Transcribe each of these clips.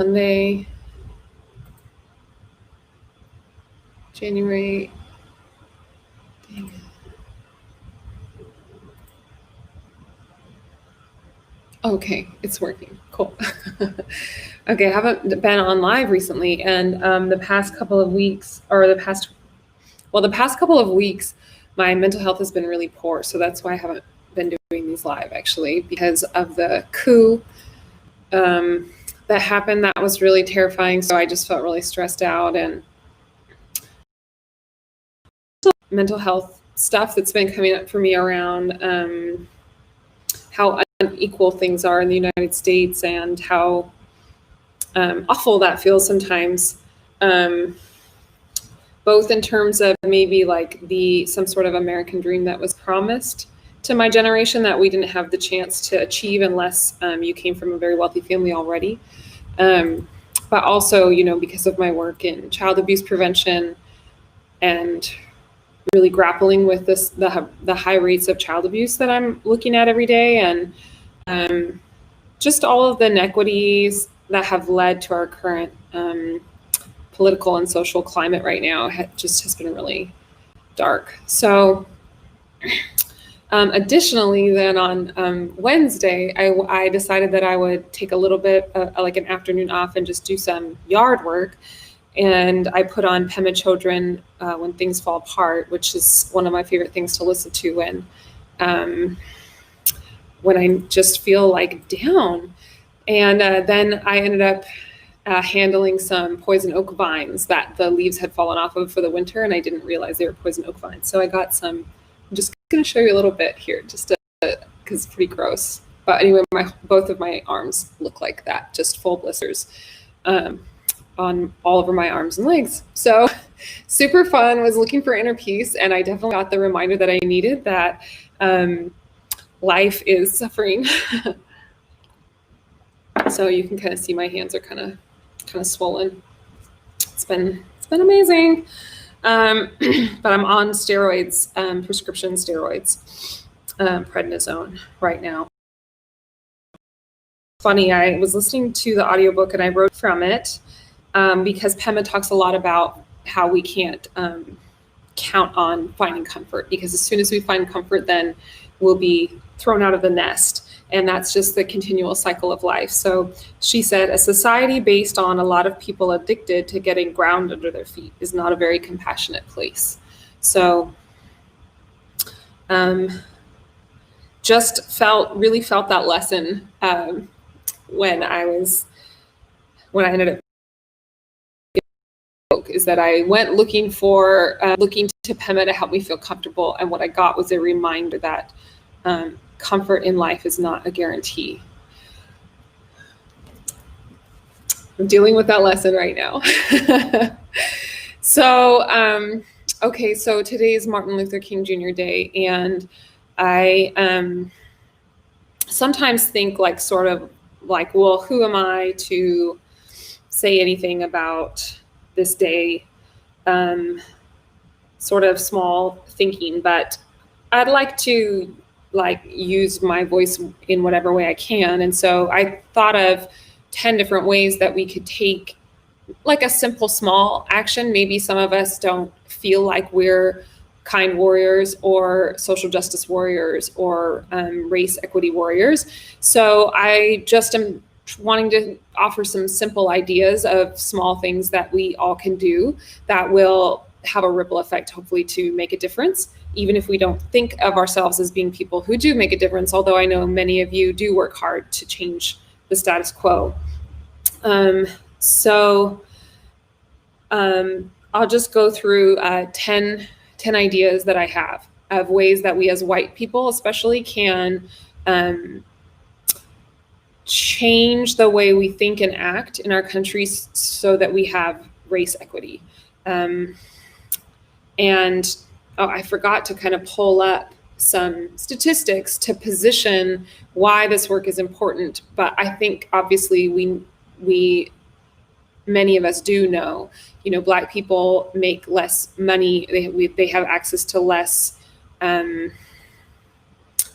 Monday, January. Dang it. Okay, it's working. Cool. Okay, I haven't been on live recently, and the past couple of weeks, the past couple of weeks, my mental health has been really poor. So that's why I haven't been doing these live, actually, because of the coup that happened. That was really terrifying. So I just felt really stressed out, and mental health stuff that's been coming up for me around how unequal things are in the United States and how awful that feels sometimes, both in terms of maybe like some sort of American dream that was promised to my generation that we didn't have the chance to achieve unless you came from a very wealthy family already. But also, because of my work in child abuse prevention and really grappling with the high rates of child abuse that I'm looking at every day, and just all of the inequities that have led to our current political and social climate right now has been really dark. So additionally, then on Wednesday, I decided that I would take a little bit like an afternoon off and just do some yard work. And I put on Pema Chodron, When Things Fall Apart, which is one of my favorite things to listen to when I just feel like down. And then I ended up handling some poison oak vines that the leaves had fallen off of for the winter, and I didn't realize they were poison oak vines. So I got some. I'm just going to show you a little bit here, just because it's pretty gross. But anyway, both of my arms look like that, just full blisters. On all over my arms and legs. So super fun. Was looking for inner peace, and I definitely got the reminder that I needed, that life is suffering. So you can kind of see my hands are kind of swollen. It's been amazing. But I'm on steroids, prescription steroids, prednisone right now. Funny, I was listening to the audiobook and I wrote from it. Because Pema talks a lot about how we can't count on finding comfort, because as soon as we find comfort, then we'll be thrown out of the nest. And that's just the continual cycle of life. So she said, a society based on a lot of people addicted to getting ground under their feet is not a very compassionate place. So just really felt that lesson when I ended up is that I went looking to Pema to help me feel comfortable, and what I got was a reminder that comfort in life is not a guarantee. I'm dealing with that lesson right now. So okay, so today is Martin Luther King Jr. Day, and I sometimes think well, who am I to say anything about this day, sort of small thinking, but I'd like to use my voice in whatever way I can. And so I thought of 10 different ways that we could take like a simple, small action. Maybe some of us don't feel like we're kind warriors or social justice warriors or race equity warriors. So I just am wanting to offer some simple ideas of small things that we all can do that will have a ripple effect, hopefully, to make a difference, even if we don't think of ourselves as being people who do make a difference, although I know many of you do work hard to change the status quo. So I'll just go through 10 ideas that I have of ways that we as white people especially can change the way we think and act in our countries so that we have race equity. And I forgot to kind of pull up some statistics to position why this work is important. But I think obviously many of us do know, Black people make less money. They have access to less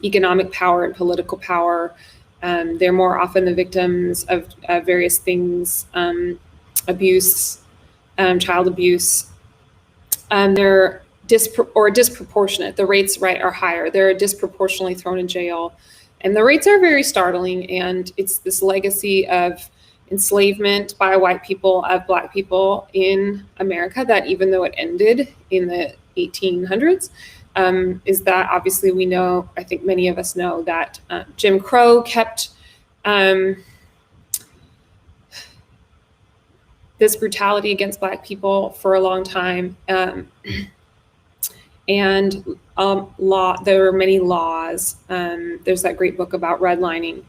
economic power and political power. They're more often the victims of various things, abuse, child abuse. They're disproportionate. The rates, right, are higher. They're disproportionately thrown in jail. And the rates are very startling. And it's this legacy of enslavement by white people of Black people in America that, even though it ended in the 1800s, is that obviously we know, I think many of us know, that Jim Crow kept this brutality against Black people for a long time. And there were many laws. There's that great book about redlining,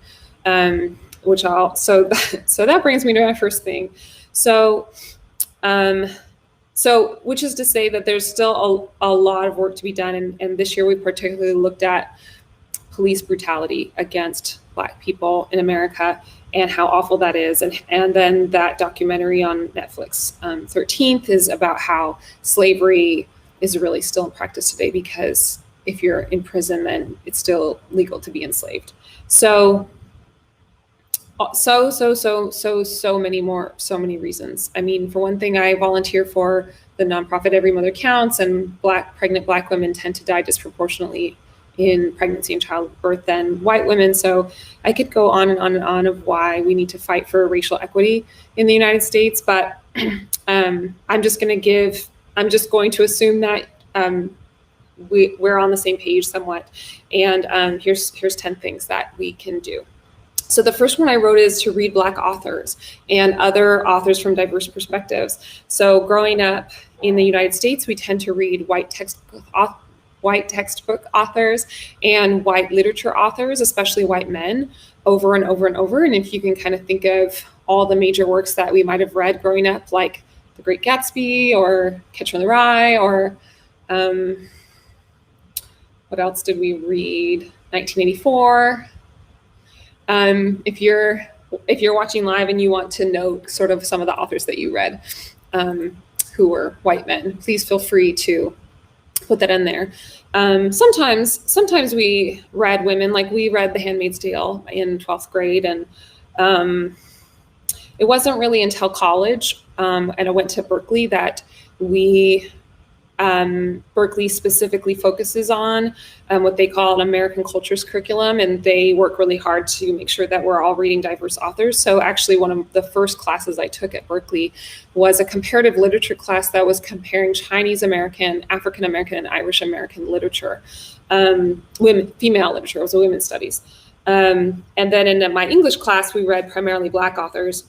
so that brings me to my first thing. So which is to say that there's still a lot of work to be done. And this year we particularly looked at police brutality against Black people in America and how awful that is. And then that documentary on Netflix, 13th, is about how slavery is really still in practice today, because if you're in prison, then it's still legal to be enslaved. So many reasons. I mean, for one thing, I volunteer for the nonprofit Every Mother Counts, and pregnant Black women tend to die disproportionately in pregnancy and childbirth than white women. So I could go on and on and on of why we need to fight for racial equity in the United States. But I'm just going to assume that we're on the same page somewhat. And here's 10 things that we can do. So the first one I wrote is to read Black authors and other authors from diverse perspectives. So growing up in the United States, we tend to read white textbook authors and white literature authors, especially white men, over and over and over. And if you can kind of think of all the major works that we might have read growing up, like The Great Gatsby or Catcher in the Rye, or what else did we read? 1984. If you're watching live and you want to know sort of some of the authors that you read, who were white men, please feel free to put that in there. Sometimes we read women, like we read The Handmaid's Tale in 12th grade, and it wasn't really until college, and I went to Berkeley, that Berkeley specifically focuses on what they call an American cultures curriculum, and they work really hard to make sure that we're all reading diverse authors. So actually, one of the first classes I took at Berkeley was a comparative literature class that was comparing Chinese American, African American, and Irish American literature, female literature. It was a women's studies. And then in my English class, we read primarily Black authors,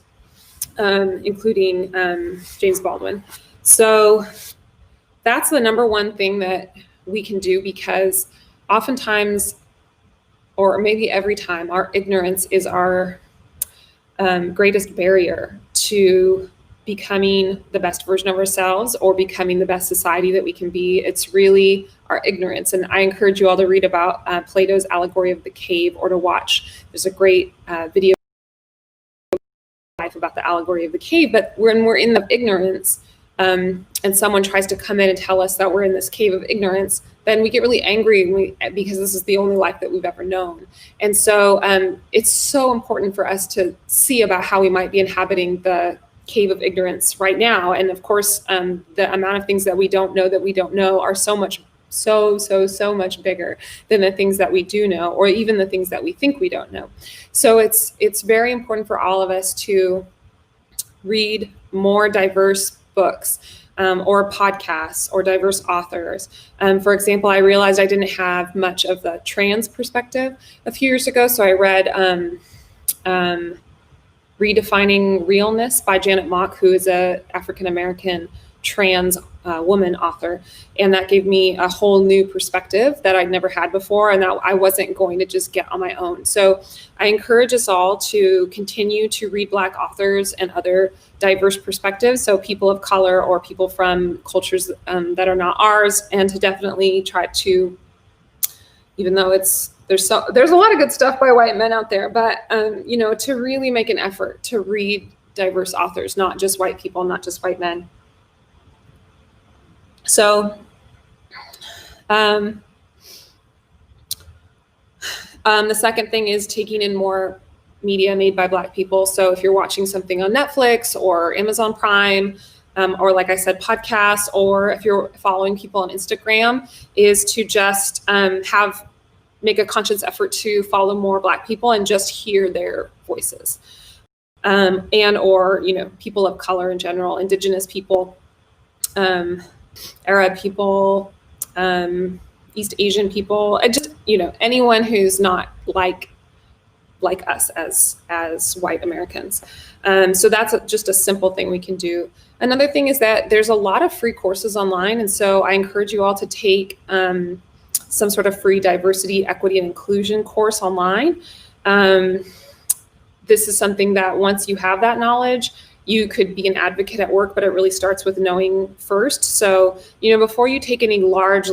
including James Baldwin. So that's the number one thing that we can do, because oftentimes, or maybe every time, our ignorance is our greatest barrier to becoming the best version of ourselves or becoming the best society that we can be. It's really our ignorance. And I encourage you all to read about Plato's allegory of the cave, or to watch. There's a great video about the allegory of the cave. But when we're in the ignorance, and someone tries to come in and tell us that we're in this cave of ignorance, then we get really angry because this is the only life that we've ever known. And so it's so important for us to see about how we might be inhabiting the cave of ignorance right now. And of course, the amount of things that we don't know are so much bigger than the things that we do know, or even the things that we think we don't know. So it's very important for all of us to read more diverse books, or podcasts, or diverse authors. For example, I realized I didn't have much of the trans perspective a few years ago, so I read Redefining Realness by Janet Mock, who is an African-American trans woman author. And that gave me a whole new perspective that I'd never had before, and that I wasn't going to just get on my own. So I encourage us all to continue to read Black authors and other diverse perspectives, so people of color or people from cultures that are not ours, and to definitely try to, even though there's a lot of good stuff by white men out there, but to really make an effort to read diverse authors, not just white people, not just white men. So The second thing is taking in more media made by Black people. So if you're watching something on Netflix or Amazon Prime, or like I said, podcasts, or if you're following people on Instagram, is to just make a conscious effort to follow more Black people and just hear their voices. And or, people of color in general, Indigenous people, Arab people, East Asian people, just, anyone who's not like us as white Americans. So that's just a simple thing we can do. Another thing is that there's a lot of free courses online. And so I encourage you all to take some sort of free diversity, equity, and inclusion course online. This is something that once you have that knowledge, you could be an advocate at work, but it really starts with knowing first. So, before you take any large,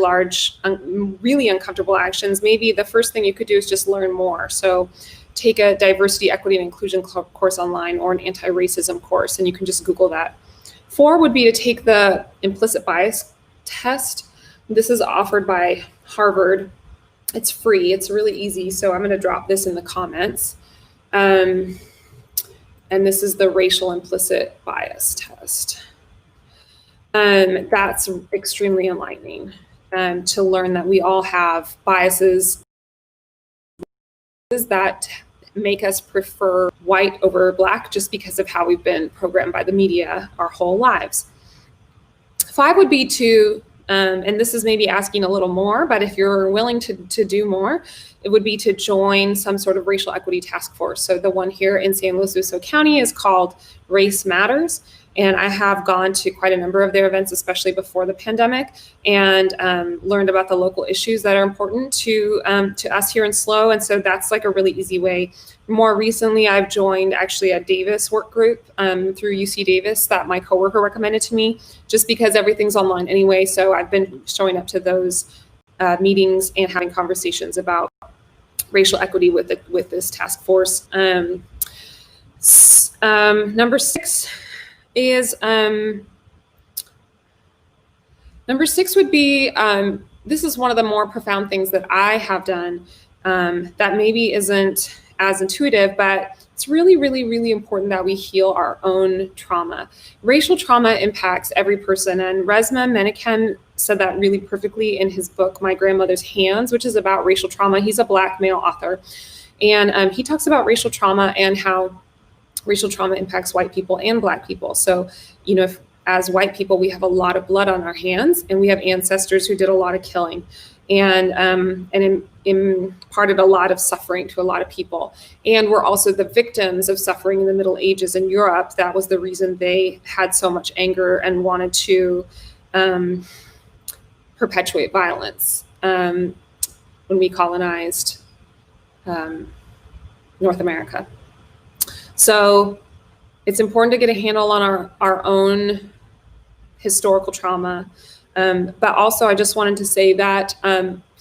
really uncomfortable actions, maybe the first thing you could do is just learn more. So take a diversity, equity, and inclusion course online, or an anti-racism course, and you can just Google that. 4 would be to take the implicit bias test. This is offered by Harvard. It's free. It's really easy. So I'm going to drop this in the comments. And this is the racial implicit bias test. That's extremely enlightening to learn that we all have biases that make us prefer white over Black just because of how we've been programmed by the media our whole lives. 5 would be to, and this is maybe asking a little more, but if you're willing to do more, it would be to join some sort of racial equity task force. So the one here in San Luis Obispo County is called Race Matters. And I have gone to quite a number of their events, especially before the pandemic, and learned about the local issues that are important to us here in SLO. And so that's like a really easy way. More recently, I've joined actually a Davis work group through UC Davis that my coworker recommended to me, just because everything's online anyway. So I've been showing up to those meetings and having conversations about racial equity with this task force. Number 6 is number 6 would be this is one of the more profound things that I have done that maybe isn't as intuitive, but it's really, really, really important that we heal our own trauma. Racial trauma impacts every person, and Resmaa Menakem said that really perfectly in his book, My Grandmother's Hands, which is about racial trauma. He's a Black male author, and he talks about racial trauma and how racial trauma impacts white people and Black people. So, if, as white people, we have a lot of blood on our hands, and we have ancestors who did a lot of killing, and imparted a lot of suffering to a lot of people. And we're also the victims of suffering in the Middle Ages in Europe. That was the reason they had so much anger and wanted to perpetuate violence when we colonized North America. So it's important to get a handle on our own historical trauma. But also I just wanted to say that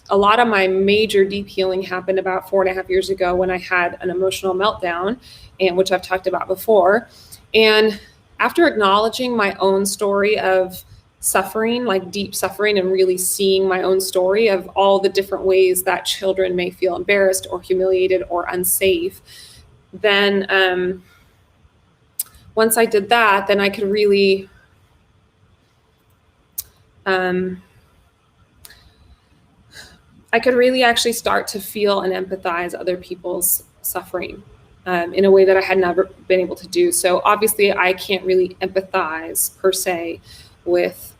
a lot of my major deep healing happened about 4.5 years ago when I had an emotional meltdown, and which I've talked about before. And after acknowledging my own story of suffering, like deep suffering, and really seeing my own story of all the different ways that children may feel embarrassed or humiliated or unsafe, then once I did that, then I could really actually start to feel and empathize other people's suffering in a way that I had never been able to do. So obviously I can't really empathize per se with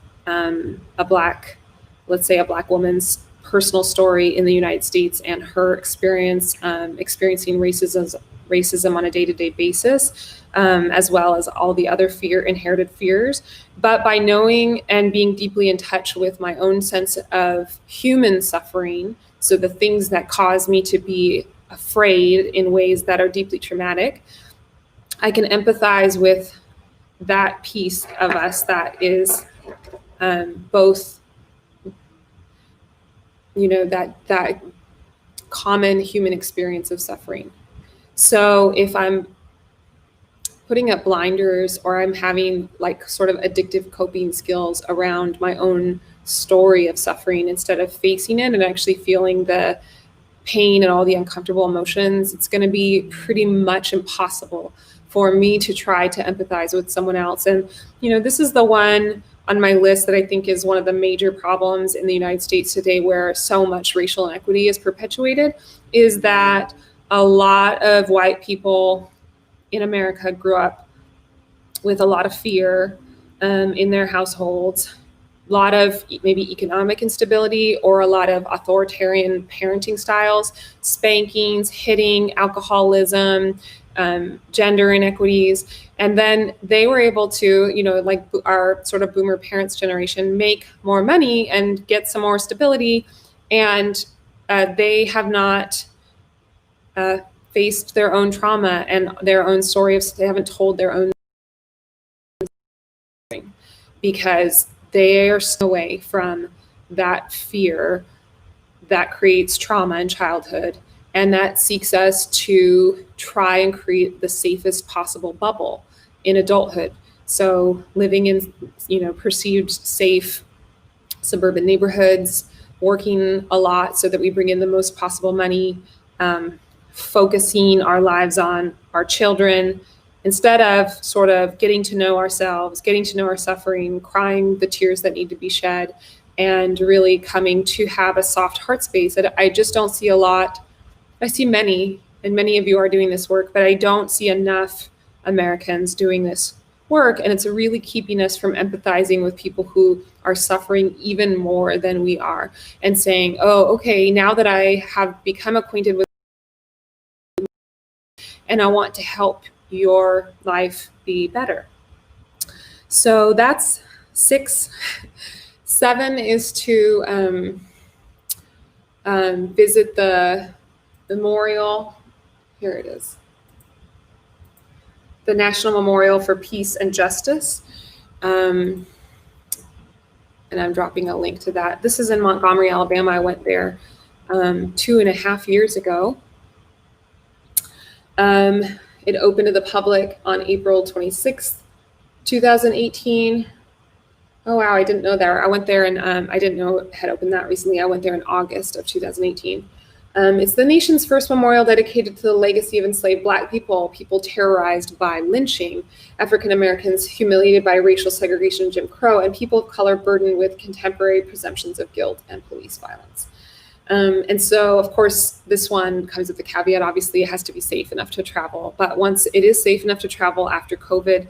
let's say a Black woman's personal story in the United States and her experience experiencing racism on a day-to-day basis, as well as all the other inherited fears. But by knowing and being deeply in touch with my own sense of human suffering, so the things that cause me to be afraid in ways that are deeply traumatic, I can empathize with that piece of us that is both, that common human experience of suffering. So if I'm putting up blinders, or I'm having like sort of addictive coping skills around my own story of suffering, instead of facing it and actually feeling the pain and all the uncomfortable emotions, it's going to be pretty much impossible for me to try to empathize with someone else. And, this is the one on my list that I think is one of the major problems in the United States today, where so much racial inequity is perpetuated, is that a lot of white people in America grew up with a lot of fear in their households, a lot of maybe economic instability, or a lot of authoritarian parenting styles, spankings, hitting, alcoholism, gender inequities. And then they were able to, like our sort of boomer parents generation, make more money and get some more stability. And they have not faced their own trauma and their own story they haven't told their own, because they are still away from that fear that creates trauma in childhood, and that seeks us to try and create the safest possible bubble in adulthood. So living in, perceived safe suburban neighborhoods, working a lot so that we bring in the most possible money, focusing our lives on our children, instead of sort of getting to know ourselves, getting to know our suffering, crying the tears that need to be shed, and really coming to have a soft heart space. That I just don't see a lot. I see many, and many of you are doing this work, but I don't see enough Americans doing this work. And it's really keeping us from empathizing with people who are suffering even more than we are, and saying, oh, okay, now that I have become acquainted with, and I want to help your life be better. So that's 6. 7 is to visit the memorial. Here it is. The National Memorial for Peace and Justice. And I'm dropping a link to that. This is in Montgomery, Alabama. I went there 2.5 years ago. It opened to the public on April 26th, 2018. Oh, wow, I didn't know that. I went there, and I didn't know it had opened that recently. I went there in August of 2018. It's the nation's first memorial dedicated to the legacy of enslaved Black people terrorized by lynching, African Americans humiliated by racial segregation and Jim Crow, and people of color burdened with contemporary presumptions of guilt and police violence. And so, of course, this one comes with the caveat, obviously, it has to be safe enough to travel. But once it is safe enough to travel after COVID,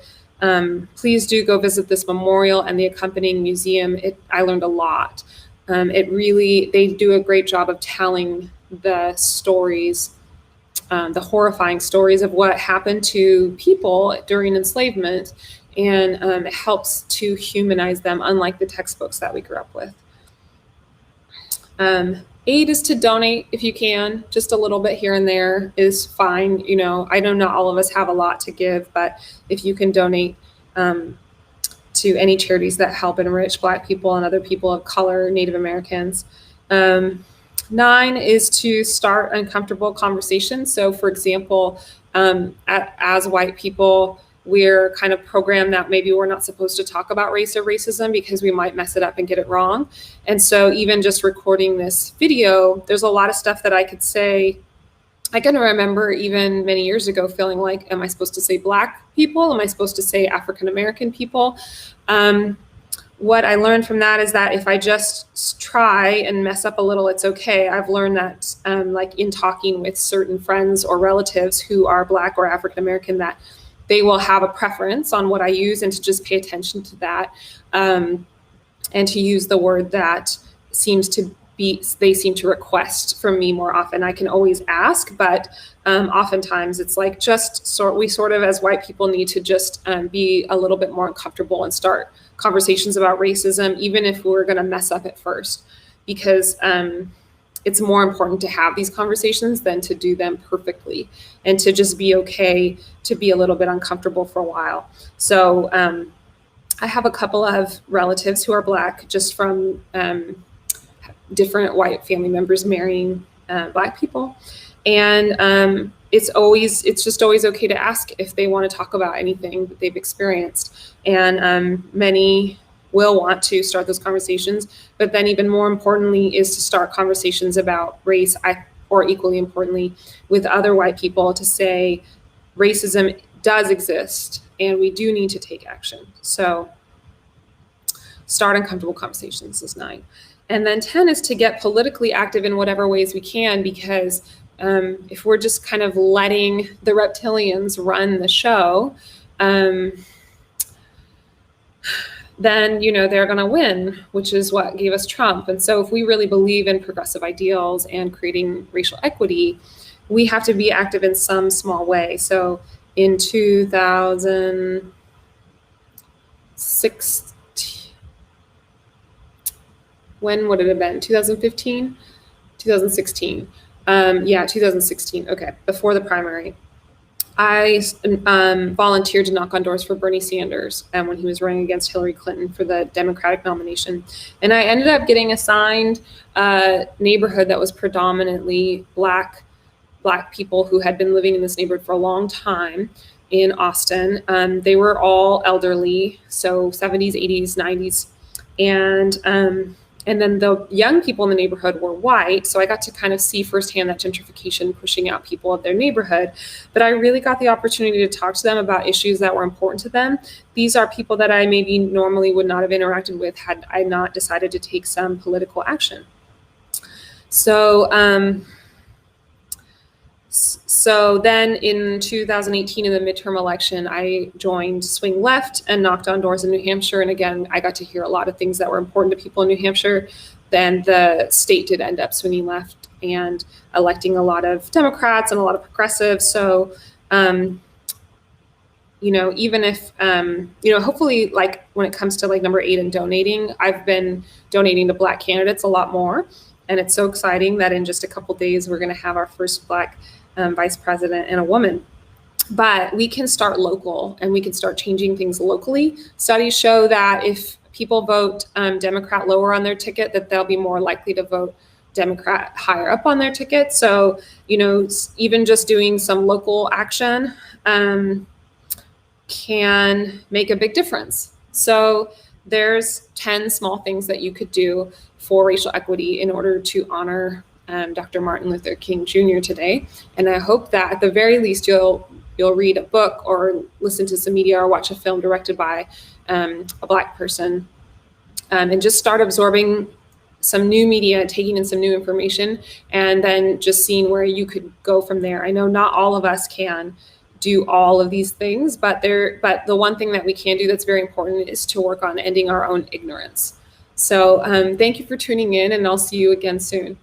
please do go visit this memorial and the accompanying museum. I learned a lot. They do a great job of telling the stories, the horrifying stories of what happened to people during enslavement, and it helps to humanize them, unlike the textbooks that we grew up with. 8 is to donate if you can. Just a little bit here and there is fine. I know not all of us have a lot to give, but if you can donate to any charities that help enrich Black people and other people of color, Native Americans. 9 is to start uncomfortable conversations. So, for example, as white people, we're kind of programmed that maybe we're not supposed to talk about race or racism because we might mess it up and get it wrong. And so even just recording this video, there's a lot of stuff that I could say. I can remember even many years ago feeling like, am I supposed to say Black people? Am I supposed to say African American people? What I learned from that is that if I just try and mess up a little, it's okay. I've learned that like in talking with certain friends or relatives who are Black or African American, that they will have a preference on what I use, and to just pay attention to that, and to use the word that they seem to request from me more often. I can always ask, but oftentimes it's like we sort of as white people need to just be a little bit more uncomfortable and start conversations about racism, even if we're going to mess up at first, because it's more important to have these conversations than to do them perfectly, and to just be okay to be a little bit uncomfortable for a while. So I have a couple of relatives who are Black, just from different white family members marrying Black people. And it's just always okay to ask if they want to talk about anything that they've experienced. And many will want to start those conversations, but then even more importantly is to start conversations about race. or equally importantly, with other white people to say racism does exist and we do need to take action. So start uncomfortable conversations is 9. And then 10 is to get politically active in whatever ways we can, because if we're just kind of letting the reptilians run the show, then, you know, they're going to win, which is what gave us Trump. And so if we really believe in progressive ideals and creating racial equity, we have to be active in some small way. So in 2006, when would it have been? 2015? 2016. 2016. Okay, before the primary. I volunteered to knock on doors for Bernie Sanders when he was running against Hillary Clinton for the Democratic nomination. And I ended up getting assigned a neighborhood that was predominantly Black people who had been living in this neighborhood for a long time in Austin. They were all elderly, so 70s, 80s, 90s. And then the young people in the neighborhood were white. So I got to kind of see firsthand that gentrification pushing out people of their neighborhood. But I really got the opportunity to talk to them about issues that were important to them. These are people that I maybe normally would not have interacted with had I not decided to take some political action. So then in 2018, in the midterm election, I joined Swing Left and knocked on doors in New Hampshire. And again, I got to hear a lot of things that were important to people in New Hampshire. Then the state did end up swinging left and electing a lot of Democrats and a lot of progressives. So, even if, hopefully, like when it comes to like number 8 and donating, I've been donating to Black candidates a lot more. And it's so exciting that in just a couple days, we're going to have our first Black vice president and a woman. But we can start local and we can start changing things locally. Studies show that if people vote Democrat lower on their ticket, that they'll be more likely to vote Democrat higher up on their ticket. So, even just doing some local action can make a big difference. So there's 10 small things that you could do for racial equity in order to honor Dr. Martin Luther King Jr. today. And I hope that at the very least you'll read a book or listen to some media or watch a film directed by a Black person, and just start absorbing some new media, taking in some new information, and then just seeing where you could go from there. I know not all of us can do all of these things, but the one thing that we can do that's very important is to work on ending our own ignorance. So thank you for tuning in, and I'll see you again soon.